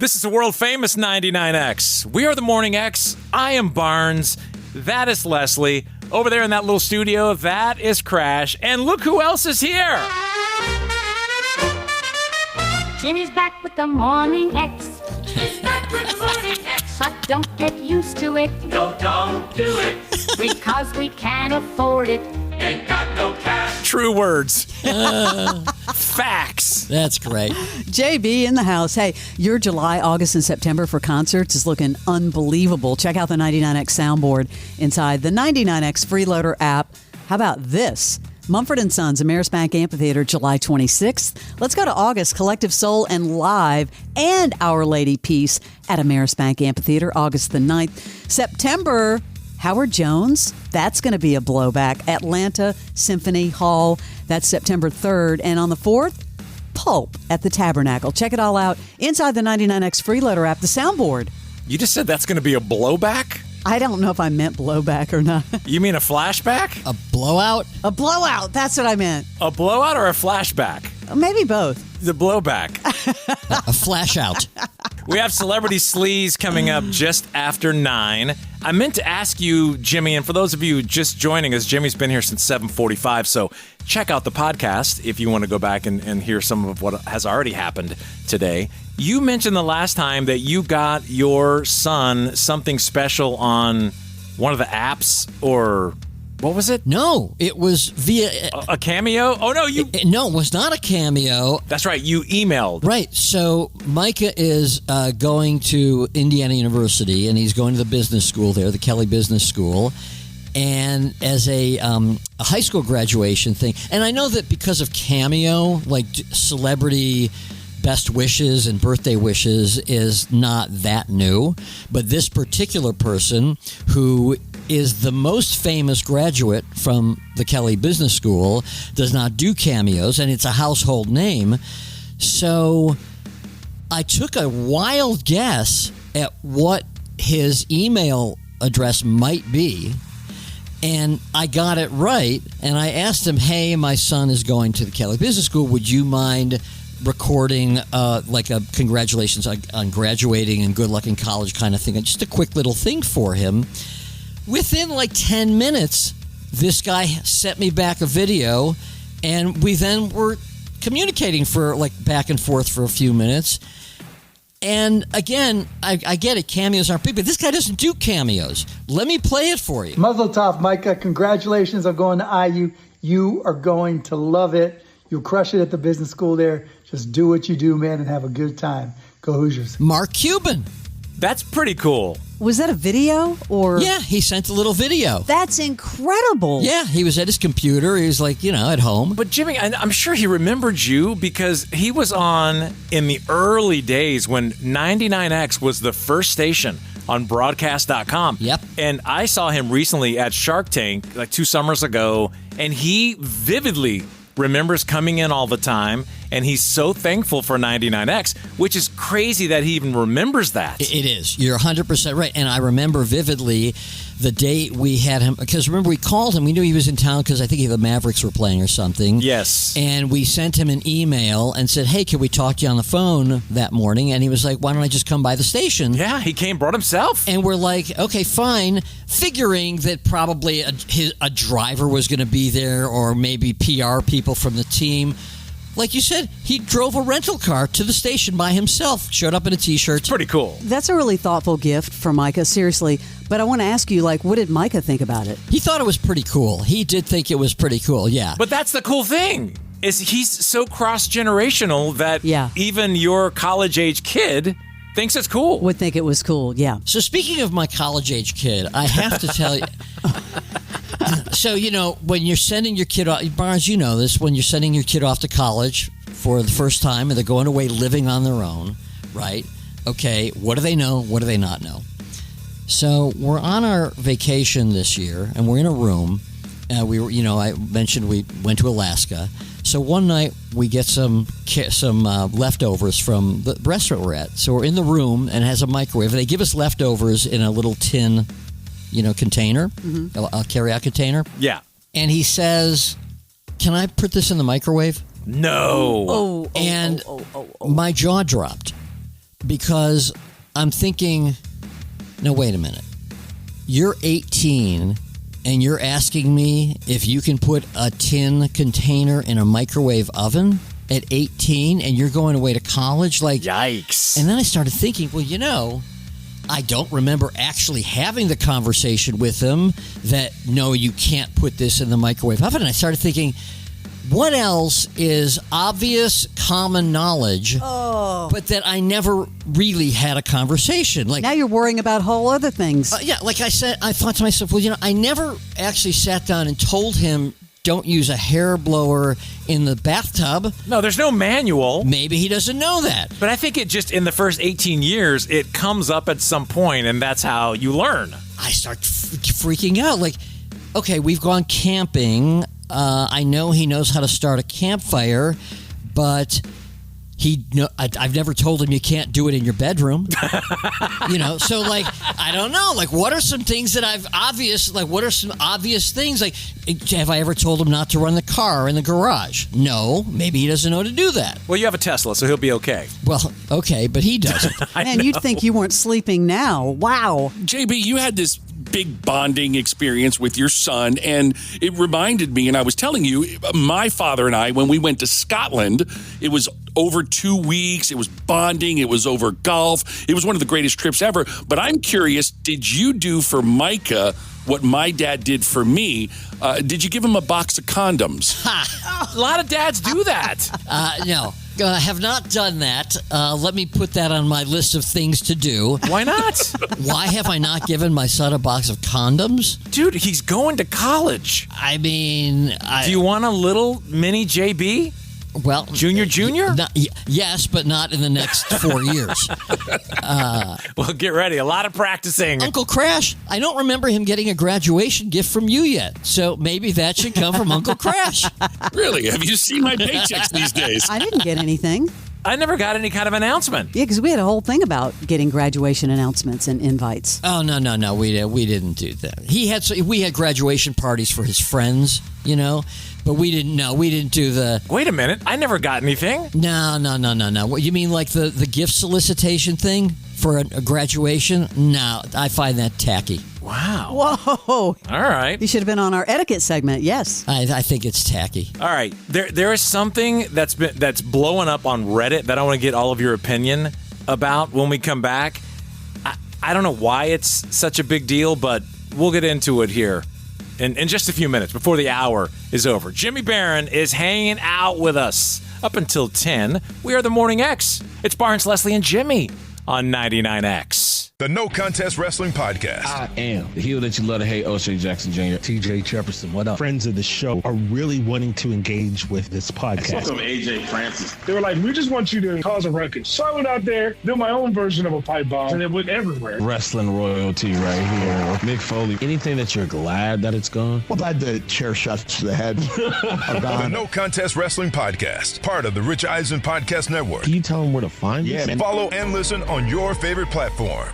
This is a world-famous 99X. We are the Morning X. I am Barnes. That is Leslie. Over there in that little studio, that is Crash. And look who else is here. Jimmy's back with the Morning X. He's back with the Morning X. But don't get used to it. No, don't do it. Because we can't afford it. Ain't got no cash. True words. Facts. That's great. JB in the house. Hey, your July, August, and September for concerts is looking unbelievable. Check out the 99X soundboard inside the 99X Freeloader app. How about this? Mumford & Sons, Amerisbank Amphitheater, July 26th. Let's go to August, Collective Soul and Live and Our Lady Peace at Amerisbank Amphitheater, August the 9th. September, Howard Jones, that's going to be a blowback. Atlanta Symphony Hall, that's September 3rd. And on the 4th, Pulp at the Tabernacle. Check it all out inside the 99X Freeloader app, the soundboard. You just said that's going to be a blowback? I don't know if I meant blowback or not. You mean a flashback? A blowout? A blowout, that's what I meant. A blowout or a flashback? Maybe both. The blowback. A flash out. We have Celebrity Sleaze coming up just after 9. I meant to ask you, Jimmy, and for those of you just joining us, Jimmy's been here since 7:45, so check out the podcast if you want to go back and hear some of what has already happened today. You mentioned the last time that you got your son something special on one of the apps, or what was it? No, it was via... A cameo? Oh, no, you... No, it was not a cameo. That's right, you emailed. Right, so Micah is going to Indiana University, and he's going to the business school there, the Kelly Business School, and as a high school graduation thing. And I know that because of Cameo, like celebrity best wishes and birthday wishes is not that new, but this particular person who is the most famous graduate from the Kelly Business School does not do cameos, and it's a household name. So I took a wild guess at what his email address might be, and I got it right. And I asked him, hey, my son is going to the Kelly Business School. Would you mind recording like a congratulations on graduating and good luck in college kind of thing? Just a quick little thing for him. Within like 10 minutes, this guy sent me back a video, and we then were communicating for like back and forth for a few minutes. And again, I get it, cameos aren't big, but this guy doesn't do cameos. Let me play it for you. Mazel tov, Micah. Congratulations on going to IU. You are going to love it. You'll crush it at the business school there. Just do what you do, man, and have a good time. Go Hoosiers. Mark Cuban. That's pretty cool. Was that a video or? Yeah, he sent a little video. That's incredible. Yeah, he was at his computer. He was like, at home. But Jimmy, I'm sure he remembered you because he was on in the early days when 99X was the first station on broadcast.com. Yep. And I saw him recently at Shark Tank like 2 summers ago, and he vividly remembers coming in all the time, and he's so thankful for 99X, which is crazy that he even remembers that. It is. You're 100% right. And I remember vividly the day we had him, because remember we called him, we knew he was in town because I think the Mavericks were playing or something. Yes. And we sent him an email and said, hey, can we talk to you on the phone that morning? And he was like, why don't I just come by the station? Yeah, he came, brought himself. And we're like, okay, fine, figuring that probably a driver was going to be there or maybe PR people from the team. Like you said, he drove a rental car to the station by himself, showed up in a T-shirt. It's pretty cool. That's a really thoughtful gift for Micah, seriously. But I want to ask you, what did Micah think about it? He thought it was pretty cool. He did think it was pretty cool, yeah. But that's the cool thing, is he's so cross-generational that even your college-age kid thinks it's cool. Would think it was cool, yeah. So speaking of my college-age kid, I have to tell you... So, when you're sending your kid off, Barnes, you know this, when you're sending your kid off to college for the first time and they're going away living on their own, right? Okay, what do they know? What do they not know? So we're on our vacation this year and we're in a room. We were, I mentioned we went to Alaska. So one night we get some leftovers from the restaurant we're at. So we're in the room and it has a microwave. They give us leftovers in a little tin container, a carry-out container. Yeah. And he says, can I put this in the microwave? No. My jaw dropped because I'm thinking, no, wait a minute. You're 18 and you're asking me if you can put a tin container in a microwave oven at 18 and you're going away to college? Like, yikes. And then I started thinking, well, I don't remember actually having the conversation with him that, no, you can't put this in the microwave oven. And I started thinking, what else is obvious common knowledge, but that I never really had a conversation? Like, now you're worrying about whole other things. Like I said, I thought to myself, I never actually sat down and told him, don't use a hair blower in the bathtub. No, there's no manual. Maybe he doesn't know that. But I think it just, in the first 18 years, it comes up at some point, and that's how you learn. I start freaking out. Like, okay, we've gone camping. I know he knows how to start a campfire, but I've never told him you can't do it in your bedroom. So like, I don't know. Like, what are some things that what are some obvious things? Like, have I ever told him not to run the car in the garage? No. Maybe he doesn't know how to do that. Well, you have a Tesla, so he'll be okay. Well, okay, but he doesn't. Man, you'd think you weren't sleeping now. Wow. JB, you had this big bonding experience with your son, and it reminded me, and I was telling you, my father and I, when we went to Scotland, it was over 2 weeks, it was bonding, it was over golf, it was one of the greatest trips ever. But I'm curious, did you do for Micah what my dad did for me? Did you give him a box of condoms? A lot of dads do that. No. I have not done that. Let me put that on my list of things to do. Why not? Why have I not given my son a box of condoms? Dude, he's going to college. I mean... Do you want a little mini JB? Well... Junior? Yes, but not in the next 4 years. Well, get ready. A lot of practicing. Uncle Crash, I don't remember him getting a graduation gift from you yet. So maybe that should come from Uncle Crash. Really? Have you seen my paychecks these days? I didn't get anything. I never got any kind of announcement. Yeah, because we had a whole thing about getting graduation announcements and invites. Oh, no. We didn't do that. We had graduation parties for his friends, but we didn't know. We didn't do the... Wait a minute. I never got anything. No. What, you mean like the gift solicitation thing for a graduation? No, I find that tacky. Wow. Whoa. All right. You should have been on our etiquette segment. Yes. I think it's tacky. All right. There is something that's blowing up on Reddit that I want to get all of your opinion about when we come back. I don't know why it's such a big deal, but we'll get into it here in just a few minutes before the hour is over. Jimmy Barron is hanging out with us up until 10. We are the Morning X. It's Barnes, Leslie, and Jimmy on 99X. The No Contest Wrestling Podcast. I am the heel that you love to hate, O'Shea Jackson Jr. TJ Jefferson, what up? Friends of the show are really wanting to engage with this podcast. Welcome, AJ Francis. They were like, we just want you to cause a ruckus. So I went out there, did my own version of a pipe bomb, and it went everywhere. Wrestling royalty right here. Mick Foley. Anything that you're glad that it's gone? Well, glad the chair shots to the head are gone. The No Contest Wrestling Podcast, part of the Rich Eisen Podcast Network. Can you tell them where to find us? Yeah, man. Follow and listen on your favorite platform.